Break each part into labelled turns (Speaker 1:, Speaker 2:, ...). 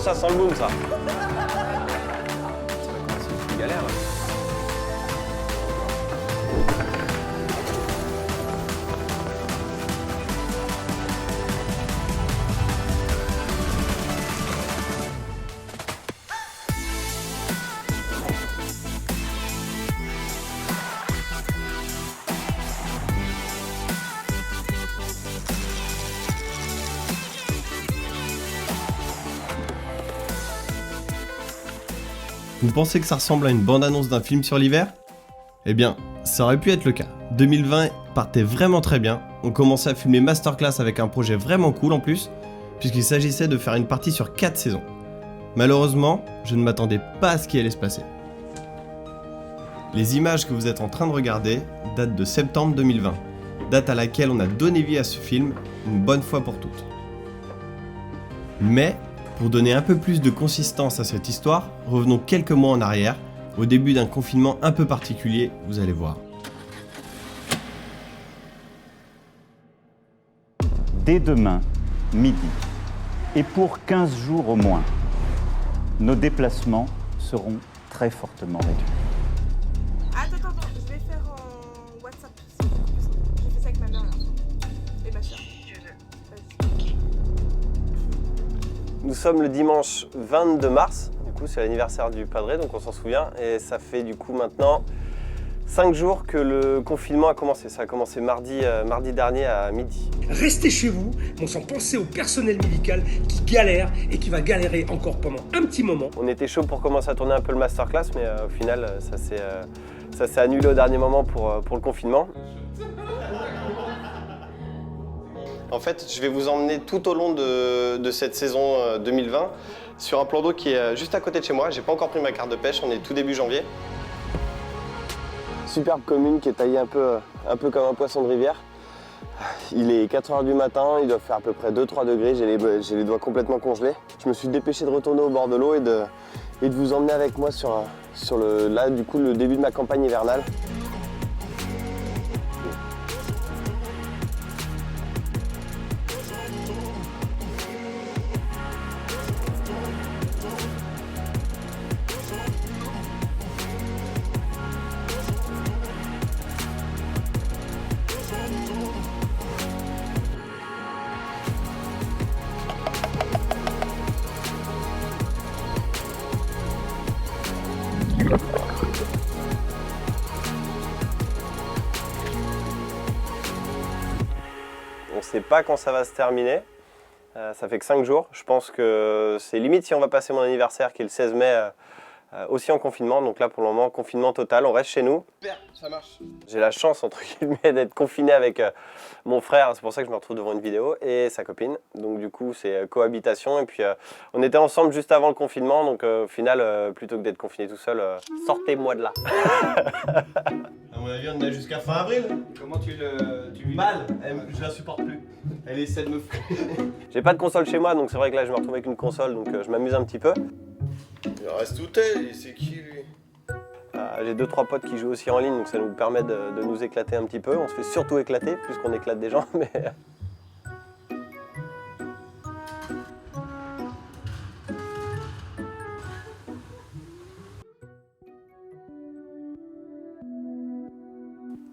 Speaker 1: ça sent le boom, ça. C'est une galère, là.
Speaker 2: Vous pensez que ça ressemble à une bande-annonce d'un film sur l'hiver ? Eh bien, ça aurait pu être le cas. 2020 partait vraiment très bien, on commençait à filmer Masterclass avec un projet vraiment cool en plus, puisqu'il s'agissait de faire une partie sur 4 saisons. Malheureusement, je ne m'attendais pas à ce qui allait se passer. Les images que vous êtes en train de regarder datent de septembre 2020, date à laquelle on a donné vie à ce film une bonne fois pour toutes. Mais, pour donner un peu plus de consistance à cette histoire, revenons quelques mois en arrière, au début d'un confinement un peu particulier, vous allez voir.
Speaker 3: Dès demain, midi, et pour 15 jours au moins, nos déplacements seront très fortement réduits.
Speaker 4: Attends, je vais faire en WhatsApp. J'ai fait ça avec ma mère là. Et ma soeur. Vas-y.
Speaker 1: Nous sommes le dimanche 22 mars, du coup c'est l'anniversaire du Padre, donc on s'en souvient, et ça fait du coup maintenant 5 jours que le confinement a commencé. Ça a commencé mardi dernier à midi.
Speaker 5: Restez chez vous, mais sans penser au personnel médical qui galère et qui va galérer encore pendant un petit moment.
Speaker 1: On était chaud pour commencer à tourner un peu le masterclass, mais au final ça s'est annulé au dernier moment pour le confinement. En fait, je vais vous emmener tout au long de cette saison 2020 sur un plan d'eau qui est juste à côté de chez moi. J'ai pas encore pris ma carte de pêche, on est tout début janvier. Superbe commune qui est taillée un peu comme un poisson de rivière. Il est 4h du matin, il doit faire à peu près 2-3 degrés, j'ai les doigts complètement congelés. Je me suis dépêché de retourner au bord de l'eau et de vous emmener avec moi sur le début de ma campagne hivernale. On ne sait pas quand ça va se terminer, ça fait que 5 jours. Je pense que c'est limite si on va passer mon anniversaire qui est le 16 mai aussi en confinement. Donc là pour le moment, confinement total, on reste chez nous. Super, ça marche. J'ai la chance entre guillemets d'être confiné avec mon frère, c'est pour ça que je me retrouve devant une vidéo, et sa copine. Donc du coup c'est cohabitation, et puis on était ensemble juste avant le confinement, donc au final plutôt que d'être confiné tout seul, sortez-moi de là.
Speaker 2: À mon avis, on a jusqu'à fin avril.
Speaker 1: Comment tu vis?
Speaker 2: Mal, je la supporte plus. Elle essaie de me foutre.
Speaker 1: J'ai pas de console chez moi, donc c'est vrai que là je me retrouve avec une console, donc je m'amuse un petit peu.
Speaker 2: Il reste tout tel, c'est qui lui?
Speaker 1: J'ai 2-3 potes qui jouent aussi en ligne, donc ça nous permet de nous éclater un petit peu. On se fait surtout éclater, plus qu'on éclate des gens, mais...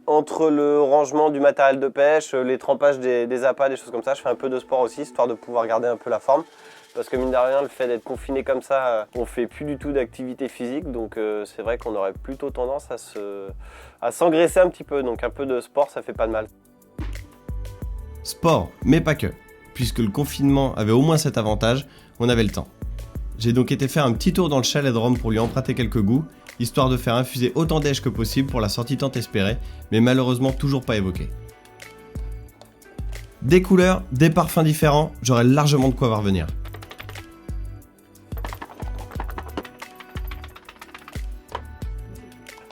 Speaker 1: Entre le rangement du matériel de pêche, les trempages des appâts, des choses comme ça, je fais un peu de sport aussi, histoire de pouvoir garder un peu la forme. Parce que mine de rien, le fait d'être confiné comme ça, on fait plus du tout d'activité physique, donc c'est vrai qu'on aurait plutôt tendance à s'engraisser un petit peu, donc un peu de sport, ça fait pas de mal.
Speaker 2: Sport, mais pas que. Puisque le confinement avait au moins cet avantage, on avait le temps. J'ai donc été faire un petit tour dans le chalet de Rome pour lui emprunter quelques goûts, histoire de faire infuser autant d'aige que possible pour la sortie tant espérée, mais malheureusement toujours pas évoquée. Des couleurs, des parfums différents, j'aurais largement de quoi voir venir.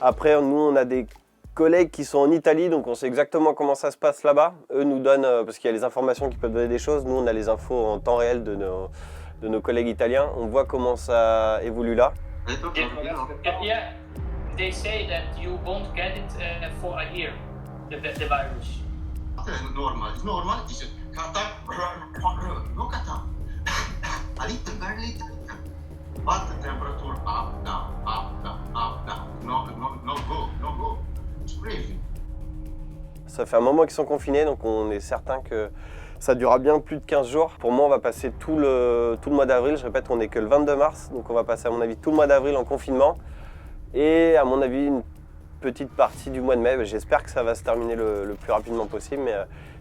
Speaker 1: Après, nous, on a des collègues qui sont en Italie, donc on sait exactement comment ça se passe là-bas. Eux nous donnent, parce qu'il y a les informations qui peuvent donner des choses, nous on a les infos en temps réel de nos collègues italiens. On voit comment ça évolue là.
Speaker 6: Yeah, they say that you won't get it for a year, the virus.
Speaker 7: Normal, it's a look at that. A little, very little. But the temperature up, down, up, down, up, down. No go, no go. It's crazy.
Speaker 1: Ça fait un moment qu'ils sont confinés, donc on est certain que ça durera bien plus de 15 jours. Pour moi, on va passer tout le mois d'avril. Je répète, on n'est que le 22 mars, donc on va passer à mon avis tout le mois d'avril en confinement. Et à mon avis, une petite partie du mois de mai. J'espère que ça va se terminer le plus rapidement possible, mais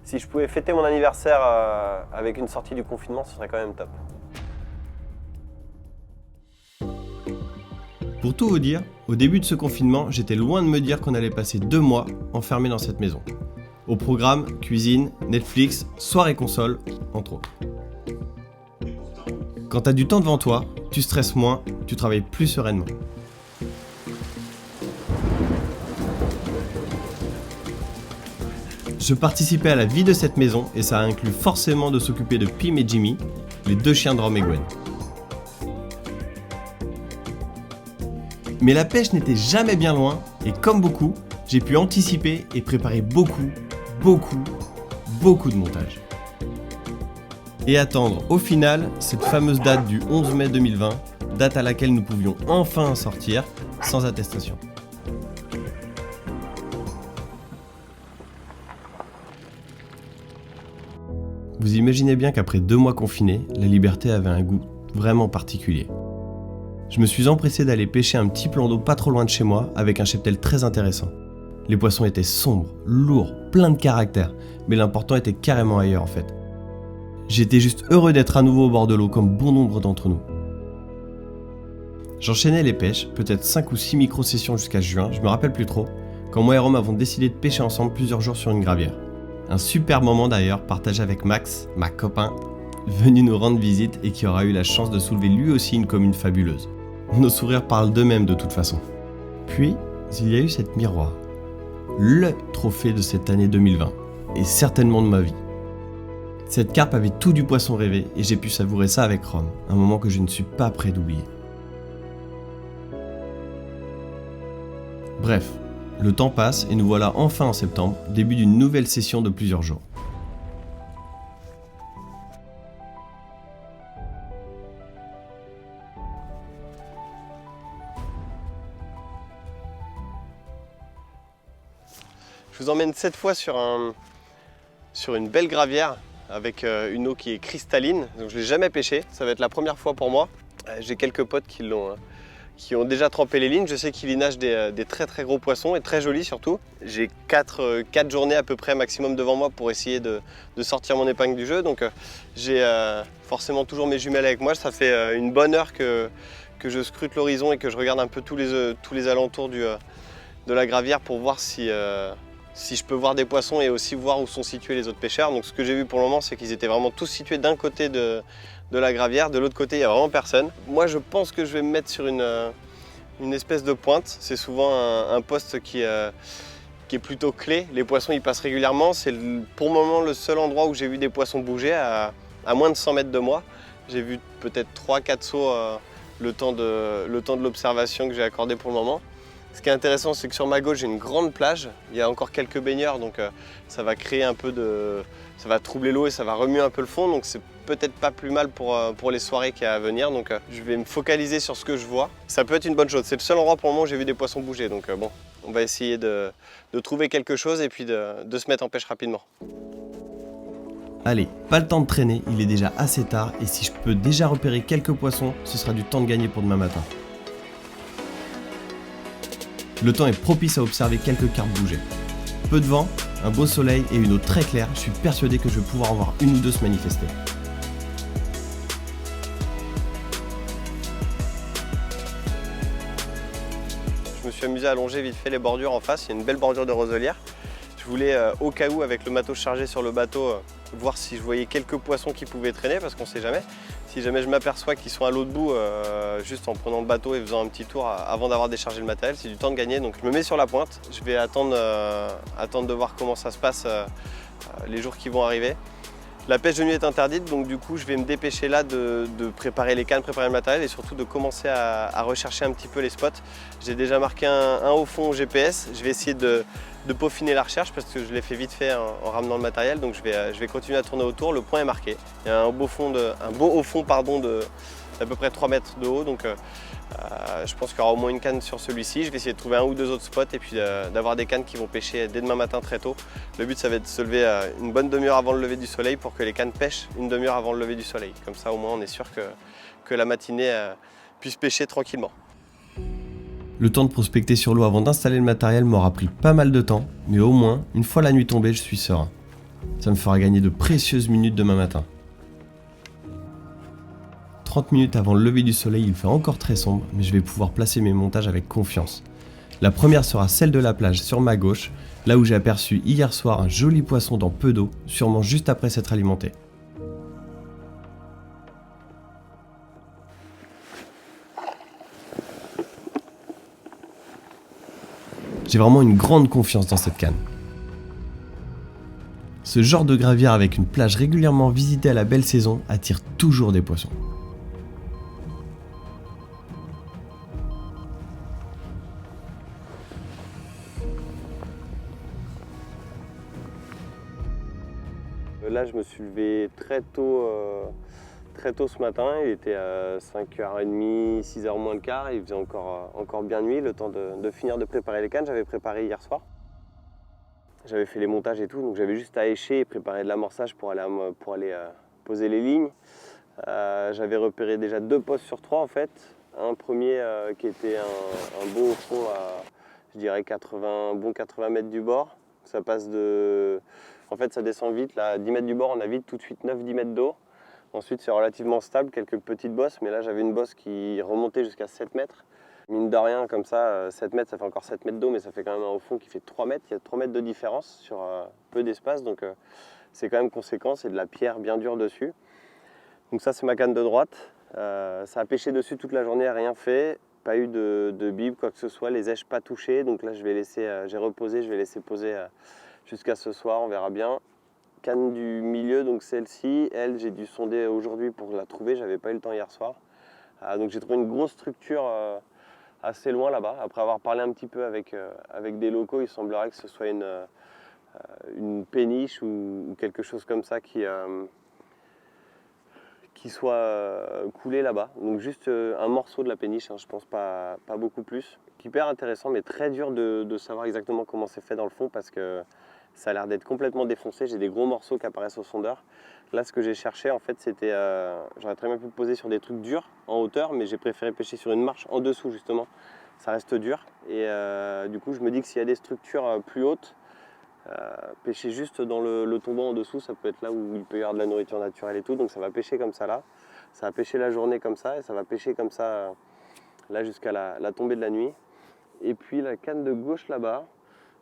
Speaker 1: si je pouvais fêter mon anniversaire avec une sortie du confinement, ce serait quand même top.
Speaker 2: Pour tout vous dire, au début de ce confinement, j'étais loin de me dire qu'on allait passer 2 mois enfermés dans cette maison. Au programme, cuisine, Netflix, soirée console, entre autres. Quand t'as du temps devant toi, tu stresses moins, tu travailles plus sereinement. Je participais à la vie de cette maison et ça a inclus forcément de s'occuper de Pim et Jimmy, les 2 chiens de Rome et Gwen. Mais la pêche n'était jamais bien loin et comme beaucoup, j'ai pu anticiper et préparer beaucoup de montage. Et attendre au final cette fameuse date du 11 mai 2020, date à laquelle nous pouvions enfin sortir sans attestation. Vous imaginez bien qu'après 2 mois confinés, la liberté avait un goût vraiment particulier. Je me suis empressé d'aller pêcher un petit plan d'eau pas trop loin de chez moi avec un cheptel très intéressant. Les poissons étaient sombres, lourds, pleins de caractère, mais l'important était carrément ailleurs en fait. J'étais juste heureux d'être à nouveau au bord de l'eau comme bon nombre d'entre nous. J'enchaînais les pêches, peut-être 5 ou 6 micro-sessions jusqu'à juin, je me rappelle plus trop, quand moi et Rome avons décidé de pêcher ensemble plusieurs jours sur une gravière. Un super moment d'ailleurs partagé avec Max, ma copain, venu nous rendre visite et qui aura eu la chance de soulever lui aussi une commune fabuleuse. Nos sourires parlent d'eux-mêmes de toute façon. Puis, il y a eu cette miroir. Le trophée de cette année 2020, et certainement de ma vie. Cette carpe avait tout du poisson rêvé et j'ai pu savourer ça avec Rome, un moment que je ne suis pas prêt d'oublier. Bref, le temps passe et nous voilà enfin en septembre, début d'une nouvelle session de plusieurs jours.
Speaker 1: Je vous emmène cette fois sur une belle gravière avec une eau qui est cristalline. Donc je ne l'ai jamais pêché, ça va être la première fois pour moi. J'ai quelques potes qui ont déjà trempé les lignes. Je sais qu'il y nage des très gros poissons et très jolis surtout. J'ai 4 journées à peu près maximum devant moi pour essayer de sortir mon épingle du jeu. Donc j'ai forcément toujours mes jumelles avec moi. Ça fait une bonne heure que je scrute l'horizon et que je regarde un peu tous les alentours de la gravière pour voir si je peux voir des poissons et aussi voir où sont situés les autres pêcheurs. Donc ce que j'ai vu pour le moment, c'est qu'ils étaient vraiment tous situés d'un côté de la gravière, de l'autre côté il n'y a vraiment personne. Moi je pense que je vais me mettre sur une espèce de pointe. C'est souvent un poste qui est plutôt clé. Les poissons ils passent régulièrement. C'est pour le moment le seul endroit où j'ai vu des poissons bouger à moins de 100 mètres de moi. J'ai vu peut-être 3-4 sauts le temps de l'observation que j'ai accordé pour le moment. Ce qui est intéressant, c'est que sur ma gauche, j'ai une grande plage. Il y a encore quelques baigneurs, donc ça va créer un peu ça va troubler l'eau et ça va remuer un peu le fond. Donc c'est peut-être pas plus mal pour les soirées qui y a à venir. Donc je vais me focaliser sur ce que je vois. Ça peut être une bonne chose. C'est le seul endroit pour le moment où j'ai vu des poissons bouger. Donc bon, on va essayer de trouver quelque chose et puis de se mettre en pêche rapidement.
Speaker 2: Allez, pas le temps de traîner, il est déjà assez tard et si je peux déjà repérer quelques poissons, ce sera du temps de gagner pour demain matin. Le temps est propice à observer quelques carpes bouger. Peu de vent, un beau soleil et une eau très claire, je suis persuadé que je vais pouvoir en voir une ou deux se manifester.
Speaker 1: Je me suis amusé à allonger vite fait les bordures en face, il y a une belle bordure de roselière. Je voulais au cas où avec le matos chargé sur le bateau voir si je voyais quelques poissons qui pouvaient traîner parce qu'on ne sait jamais. Si jamais je m'aperçois qu'ils sont à l'autre bout, juste en prenant le bateau et faisant un petit tour avant d'avoir déchargé le matériel, c'est du temps de gagner. Donc je me mets sur la pointe, je vais attendre de voir comment ça se passe les jours qui vont arriver. La pêche de nuit est interdite, donc du coup je vais me dépêcher là de préparer les cannes, préparer le matériel et surtout de commencer à rechercher un petit peu les spots. J'ai déjà marqué un haut fond GPS, je vais essayer de peaufiner la recherche parce que je l'ai fait vite fait en ramenant le matériel, donc je vais continuer à tourner autour. Le point est marqué, il y a un beau haut fond d'à peu près 3 mètres de haut, donc je pense qu'il y aura au moins une canne sur celui-ci. Je vais essayer de trouver un ou deux autres spots et puis d'avoir des cannes qui vont pêcher dès demain matin très tôt. Le but, ça va être de se lever une bonne demi-heure avant le lever du soleil pour que les cannes pêchent une demi-heure avant le lever du soleil. Comme ça, au moins, on est sûr que la matinée puisse pêcher tranquillement.
Speaker 2: Le temps de prospecter sur l'eau avant d'installer le matériel m'aura pris pas mal de temps, mais au moins, une fois la nuit tombée, je suis serein. Ça me fera gagner de précieuses minutes demain matin. 30 minutes avant le lever du soleil, il fait encore très sombre, mais je vais pouvoir placer mes montages avec confiance. La première sera celle de la plage sur ma gauche, là où j'ai aperçu hier soir un joli poisson dans peu d'eau, sûrement juste après s'être alimenté. J'ai vraiment une grande confiance dans cette canne. Ce genre de gravière avec une plage régulièrement visitée à la belle saison attire toujours des poissons.
Speaker 1: Là, je me suis levé très tôt ce matin. Il était à 5h30, 6h moins le quart. Il faisait encore bien nuit, le temps de finir de préparer les cannes. J'avais préparé hier soir. J'avais fait les montages et tout, donc j'avais juste à écher et préparer de l'amorçage pour aller poser les lignes. J'avais repéré déjà 2 postes sur 3 en fait. Un premier qui était un beau fond à, je dirais, 80 mètres du bord. Ça passe de... En fait, ça descend vite. Là, à 10 mètres du bord, on a vite tout de suite 9-10 mètres d'eau. Ensuite, c'est relativement stable, quelques petites bosses. Mais là, j'avais une bosse qui remontait jusqu'à 7 mètres. Mine de rien, comme ça, 7 mètres, ça fait encore 7 mètres d'eau, mais ça fait quand même un fond qui fait 3 mètres. Il y a 3 mètres de différence sur peu d'espace. Donc, c'est quand même conséquent. C'est de la pierre bien dure dessus. Donc ça, c'est ma canne de droite. Ça a pêché dessus toute la journée, rien fait. Pas eu de bib, quoi que ce soit. Les èches pas touchées. Donc là, j'ai reposé. Je vais laisser poser jusqu'à ce soir, on verra bien. Canne du milieu, donc celle-ci, elle, j'ai dû sonder aujourd'hui pour la trouver, j'avais pas eu le temps hier soir. Donc j'ai trouvé une grosse structure assez loin là-bas. Après avoir parlé un petit peu avec des locaux, il semblerait que ce soit une péniche ou quelque chose comme ça qui soit coulé là-bas. Donc juste un morceau de la péniche, hein, je pense pas beaucoup plus. Hyper intéressant, mais très dur de savoir exactement comment c'est fait dans le fond parce que ça a l'air d'être complètement défoncé. J'ai des gros morceaux qui apparaissent au sondeur. Là, ce que j'ai cherché, en fait, c'était... j'aurais très bien pu me poser sur des trucs durs, en hauteur, mais j'ai préféré pêcher sur une marche en dessous, justement. Ça reste dur. Et du coup, je me dis que s'il y a des structures plus hautes, pêcher juste dans le tombant en dessous, ça peut être là où il peut y avoir de la nourriture naturelle et tout. Donc ça va pêcher comme ça là. Ça va pêcher la journée comme ça et ça va pêcher comme ça là jusqu'à la tombée de la nuit. Et puis la canne de gauche là-bas,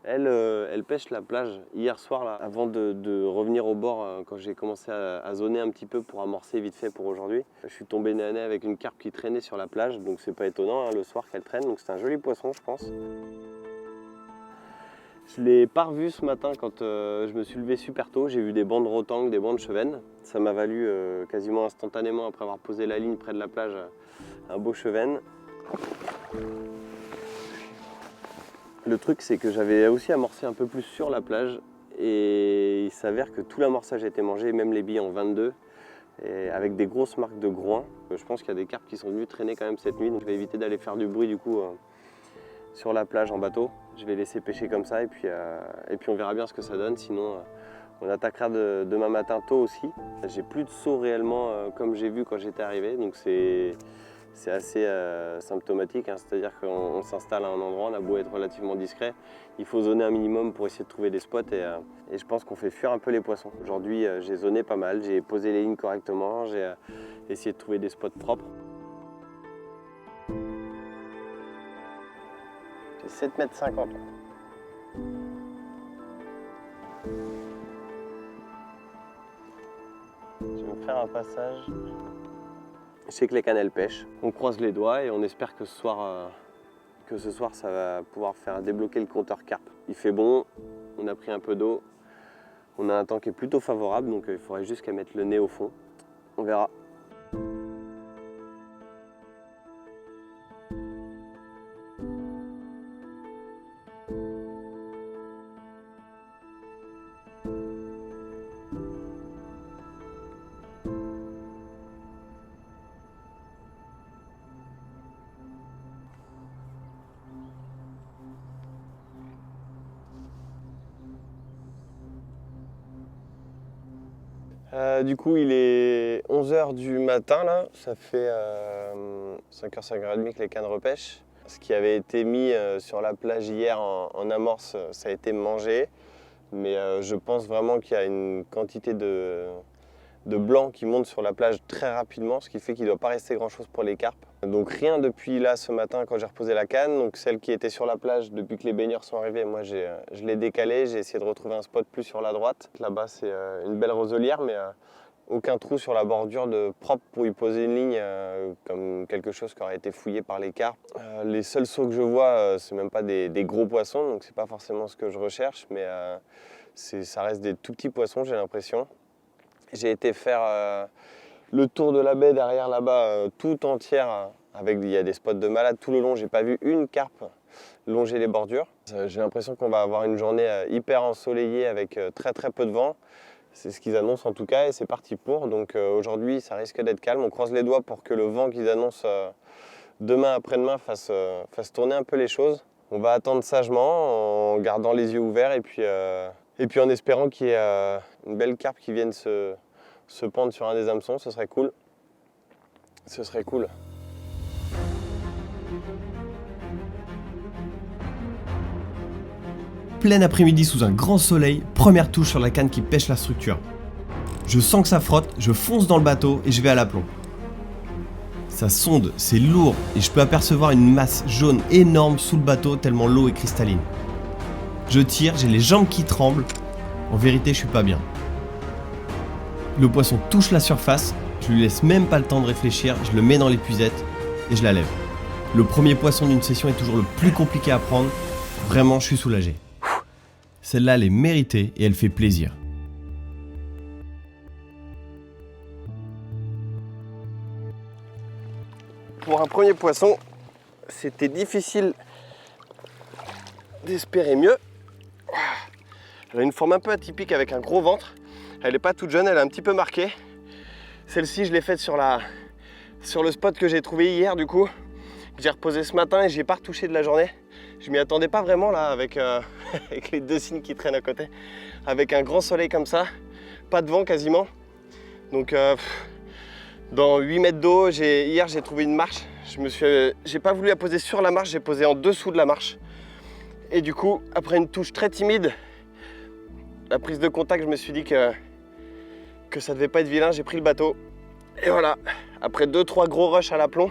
Speaker 1: elle pêche la plage hier soir là, avant de revenir au bord quand j'ai commencé à zoner un petit peu pour amorcer vite fait pour aujourd'hui. Je suis tombé nez à nez avec une carpe qui traînait sur la plage, donc c'est pas étonnant hein, le soir qu'elle traîne, donc c'est un joli poisson je pense. Je ne l'ai pas revu ce matin quand je me suis levé super tôt, j'ai vu des bancs de rotangue, des bancs de chevennes. Ça m'a valu quasiment instantanément après avoir posé la ligne près de la plage un beau chevenne. Le truc, c'est que j'avais aussi amorcé un peu plus sur la plage et il s'avère que tout l'amorçage a été mangé, même les billes en 22, et avec des grosses marques de groin. Je pense qu'il y a des carpes qui sont venues traîner quand même cette nuit, donc je vais éviter d'aller faire du bruit du coup sur la plage en bateau. Je vais laisser pêcher comme ça et puis on verra bien ce que ça donne, sinon on attaquera demain matin tôt aussi. J'ai plus de seau réellement comme j'ai vu quand j'étais arrivé, donc c'est assez symptomatique, hein. C'est-à-dire qu'on s'installe à un endroit, on a beau être relativement discret, il faut zoner un minimum pour essayer de trouver des spots et je pense qu'on fait fuir un peu les poissons. Aujourd'hui j'ai zoné pas mal, j'ai posé les lignes correctement, j'ai essayé de trouver des spots propres. J'ai 7,50 m. Je vais me faire un passage. Je sais que les cannes elles pêchent. On croise les doigts et on espère que ce soir ça va pouvoir faire débloquer le compteur carpe. Il fait bon, on a pris un peu d'eau, on a un temps qui est plutôt favorable, donc il faudrait juste qu'à mettre le nez au fond. On verra. Du coup, il est 11h du matin, là. Ça fait 5h, 5h30 que les cannes repêchent. Ce qui avait été mis sur la plage hier en amorce, ça a été mangé. Mais je pense vraiment qu'il y a une quantité de blanc qui monte sur la plage très rapidement, ce qui fait qu'il ne doit pas rester grand-chose pour les carpes. Donc rien depuis là ce matin quand j'ai reposé la canne. Donc celle qui était sur la plage depuis que les baigneurs sont arrivés, moi je l'ai décalée, j'ai essayé de retrouver un spot plus sur la droite. Là-bas c'est une belle roselière, mais aucun trou sur la bordure de propre pour y poser une ligne comme quelque chose qui aurait été fouillé par les carpes. Les seuls sauts que je vois, c'est même pas des gros poissons, donc c'est pas forcément ce que je recherche, mais ça reste des tout petits poissons, j'ai l'impression. J'ai été faire le tour de la baie derrière là-bas, tout entière, il y a des spots de malade tout le long. J'ai pas vu une carpe longer les bordures. J'ai l'impression qu'on va avoir une journée hyper ensoleillée avec très très peu de vent. C'est ce qu'ils annoncent en tout cas et c'est parti pour. Donc aujourd'hui, ça risque d'être calme. On croise les doigts pour que le vent qu'ils annoncent demain après-demain fasse tourner un peu les choses. On va attendre sagement en gardant les yeux ouverts et puis en espérant qu'il y ait une belle carpe qui vienne se pendre sur un des hameçons, ce serait cool. Ce serait cool.
Speaker 2: Plein après-midi sous un grand soleil, première touche sur la canne qui pêche la structure. Je sens que ça frotte, je fonce dans le bateau et je vais à l'aplomb. Ça sonde, c'est lourd et je peux apercevoir une masse jaune énorme sous le bateau tellement l'eau est cristalline. Je tire, j'ai les jambes qui tremblent. En vérité, je suis pas bien. Le poisson touche la surface, je lui laisse même pas le temps de réfléchir, je le mets dans l'épuisette et je la lève. Le premier poisson d'une session est toujours le plus compliqué à prendre. Vraiment, je suis soulagé. Celle-là, elle est méritée et elle fait plaisir.
Speaker 1: Pour un premier poisson, c'était difficile d'espérer mieux. Elle a une forme un peu atypique avec un gros ventre. Elle n'est pas toute jeune, elle est un petit peu marquée. Celle-ci, je l'ai faite sur le spot que j'ai trouvé hier du coup. J'ai reposé ce matin et j'ai pas retouché de la journée. Je m'y attendais pas vraiment là avec, avec les deux cygnes qui traînent à côté. Avec un grand soleil comme ça, pas de vent quasiment. Donc dans 8 mètres d'eau, hier j'ai trouvé une marche. J'ai pas voulu la poser sur la marche, j'ai posé en dessous de la marche. Et du coup, après une touche très timide, la prise de contact, je me suis dit que ça devait pas être vilain, j'ai pris le bateau. Et voilà, après 2-3 gros rushs à l'aplomb,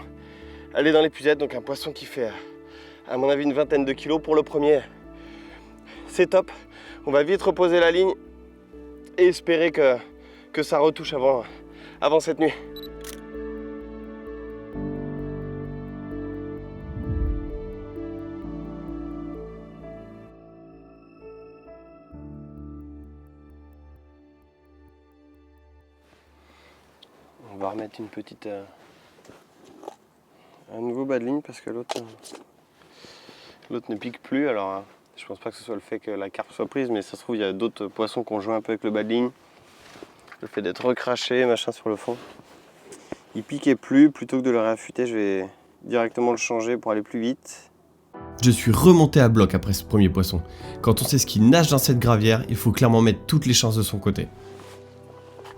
Speaker 1: elle est dans l'épuisette, donc un poisson qui fait, à mon avis, une vingtaine de kilos pour le premier. C'est top, on va vite reposer la ligne et espérer que ça retouche avant cette nuit. On va remettre une petite... un nouveau bas de ligne parce que l'autre ne pique plus. Alors je pense pas que ce soit le fait que la carpe soit prise, mais ça se trouve il y a d'autres poissons qui ont joué un peu avec le bas de ligne. Le fait d'être recraché, machin sur le fond. Il piquait plus, plutôt que de le réaffûter, je vais directement le changer pour aller plus vite.
Speaker 2: Je suis remonté à bloc après ce premier poisson. Quand on sait ce qui nage dans cette gravière, il faut clairement mettre toutes les chances de son côté.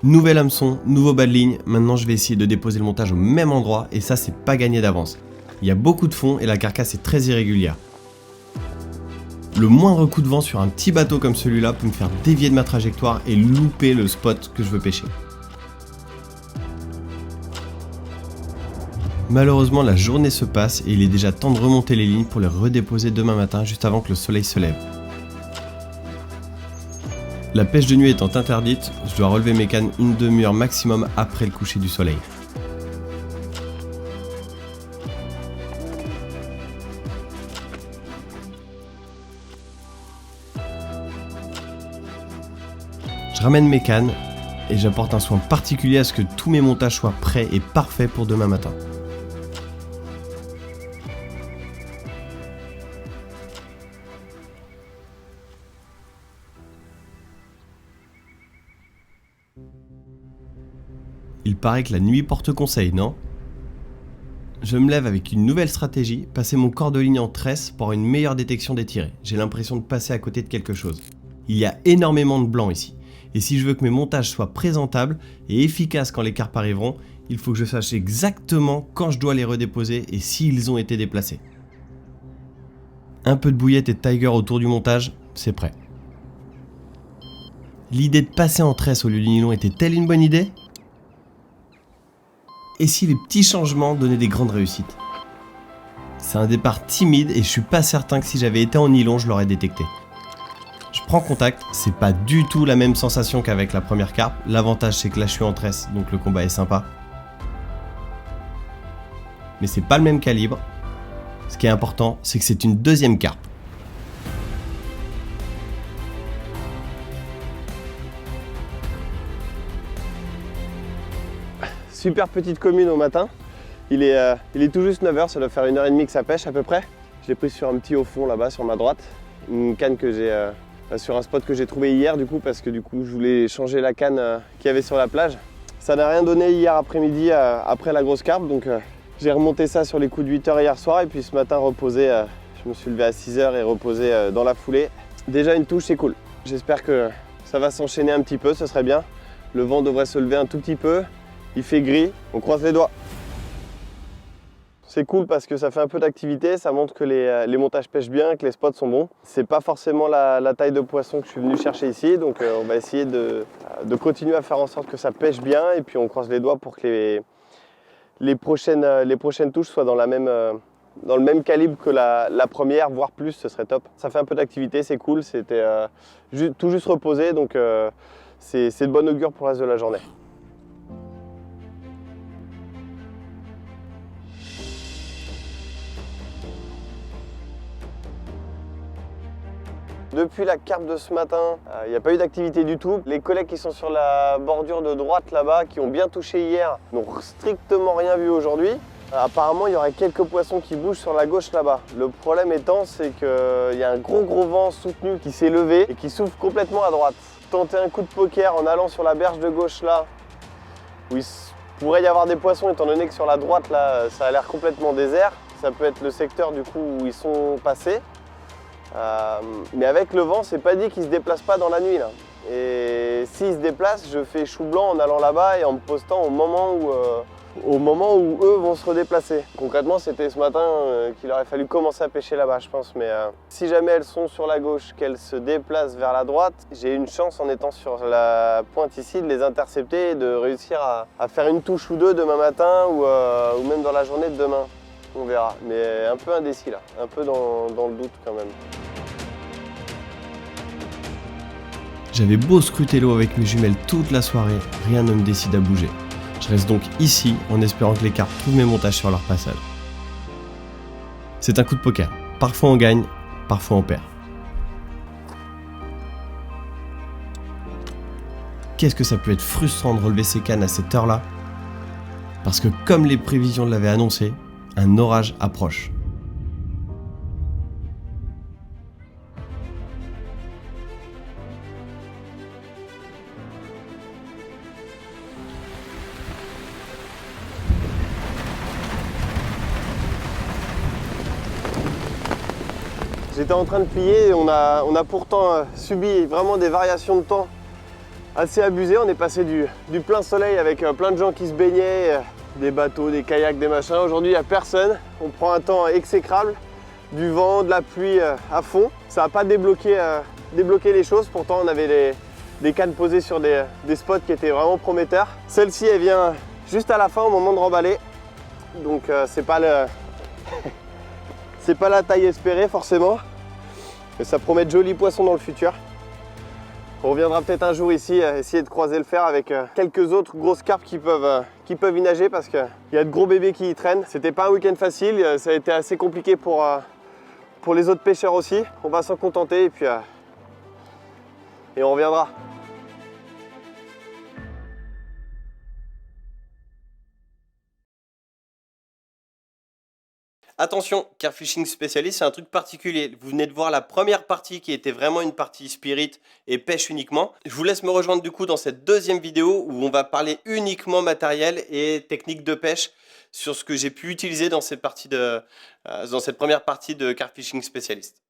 Speaker 2: Nouvel hameçon, nouveau bas de ligne, maintenant je vais essayer de déposer le montage au même endroit et ça c'est pas gagné d'avance. Il y a beaucoup de fond et la carcasse est très irrégulière. Le moindre coup de vent sur un petit bateau comme celui-là peut me faire dévier de ma trajectoire et louper le spot que je veux pêcher. Malheureusement la journée se passe et il est déjà temps de remonter les lignes pour les redéposer demain matin juste avant que le soleil se lève. La pêche de nuit étant interdite, je dois relever mes cannes une demi-heure maximum après le coucher du soleil. Je ramène mes cannes et j'apporte un soin particulier à ce que tous mes montages soient prêts et parfaits pour demain matin. Il paraît que la nuit porte conseil, non ? Je me lève avec une nouvelle stratégie, passer mon corps de ligne en tresse pour avoir une meilleure détection des tirées. J'ai l'impression de passer à côté de quelque chose. Il y a énormément de blanc ici. Et si je veux que mes montages soient présentables et efficaces quand les carpes arriveront, il faut que je sache exactement quand je dois les redéposer et s'ils ont été déplacés. Un peu de bouillette et de tiger autour du montage, c'est prêt. L'idée de passer en tresse au lieu du nylon était-elle une bonne idée? Et si les petits changements donnaient des grandes réussites? C'est un départ timide et je suis pas certain que si j'avais été en nylon, je l'aurais détecté. Je prends contact, c'est pas du tout la même sensation qu'avec la première carpe. L'avantage c'est que là je suis en tresse, donc le combat est sympa. Mais c'est pas le même calibre. Ce qui est important, c'est que c'est une deuxième carpe.
Speaker 1: Super petite commune au matin. Il est tout juste 9h, ça doit faire 1h30 que ça pêche à peu près. Je l'ai pris sur un petit au fond là-bas sur ma droite. Une canne que j'ai sur un spot que j'ai trouvé hier du coup parce que du coup je voulais changer la canne qu'il y avait sur la plage. Ça n'a rien donné hier après-midi après la grosse carpe, donc j'ai remonté ça sur les coups de 8h hier soir et puis ce matin reposé, je me suis levé à 6h et reposé dans la foulée. Déjà une touche, c'est cool. J'espère que ça va s'enchaîner un petit peu, ce serait bien. Le vent devrait se lever un tout petit peu. Il fait gris, on croise les doigts. C'est cool parce que ça fait un peu d'activité, ça montre que les montages pêchent bien, que les spots sont bons. C'est pas forcément la taille de poisson que je suis venu chercher ici, donc on va essayer de continuer à faire en sorte que ça pêche bien et puis on croise les doigts pour que les prochaines touches soient dans le même calibre que la première, voire plus, ce serait top. Ça fait un peu d'activité, c'est cool, c'était tout juste reposé, donc c'est de bonne augure pour le reste de la journée. Depuis la carpe de ce matin, il n'y a pas eu d'activité du tout. Les collègues qui sont sur la bordure de droite là-bas, qui ont bien touché hier, n'ont strictement rien vu aujourd'hui. Apparemment, il y aurait quelques poissons qui bougent sur la gauche là-bas. Le problème étant, c'est qu'il y a un gros vent soutenu qui s'est levé et qui souffle complètement à droite. Tenter un coup de poker en allant sur la berge de gauche là, où il pourrait y avoir des poissons étant donné que sur la droite là, ça a l'air complètement désert. Ça peut être le secteur du coup où ils sont passés. Mais avec le vent, c'est pas dit qu'ils se déplacent pas dans la nuit là. Et s'ils se déplacent, je fais chou blanc en allant là-bas et en me postant au moment où eux vont se redéplacer. Concrètement, c'était ce matin qu'il aurait fallu commencer à pêcher là-bas, je pense. Mais si jamais elles sont sur la gauche, qu'elles se déplacent vers la droite, j'ai une chance en étant sur la pointe ici de les intercepter et de réussir à faire une touche ou deux demain matin ou même dans la journée de demain. On verra, mais un peu indécis là, un peu dans le doute quand même.
Speaker 2: J'avais beau scruter l'eau avec mes jumelles toute la soirée, rien ne me décide à bouger. Je reste donc ici en espérant que les carpes trouvent mes montages sur leur passage. C'est un coup de poker. Parfois on gagne, parfois on perd. Qu'est-ce que ça peut être frustrant de relever ces cannes à cette heure-là? Parce que comme les prévisions l'avaient annoncé, un orage approche.
Speaker 1: J'étais en train de plier et on a pourtant subi vraiment des variations de temps assez abusées. On est passé du plein soleil avec plein de gens qui se baignaient, des bateaux, des kayaks, des machins. Aujourd'hui, il n'y a personne. On prend un temps exécrable, du vent, de la pluie à fond. Ça n'a pas débloqué les choses. Pourtant, on avait des cannes posées sur des spots qui étaient vraiment prometteurs. Celle-ci, elle vient juste à la fin, au moment de remballer. Donc, c'est pas c'est pas la taille espérée forcément. Mais ça promet de jolis poissons dans le futur. On reviendra peut-être un jour ici essayer de croiser le fer avec quelques autres grosses carpes qui peuvent y nager parce qu'il y a de gros bébés qui y traînent. C'était pas un week-end facile, ça a été assez compliqué pour les autres pêcheurs aussi. On va s'en contenter et puis et on reviendra.
Speaker 2: Attention, Carp Fishing Specialist, c'est un truc particulier. Vous venez de voir la première partie qui était vraiment une partie spirit et pêche uniquement. Je vous laisse me rejoindre du coup dans cette deuxième vidéo où on va parler uniquement matériel et technique de pêche sur ce que j'ai pu utiliser dans cette première partie de Carp Fishing Specialist.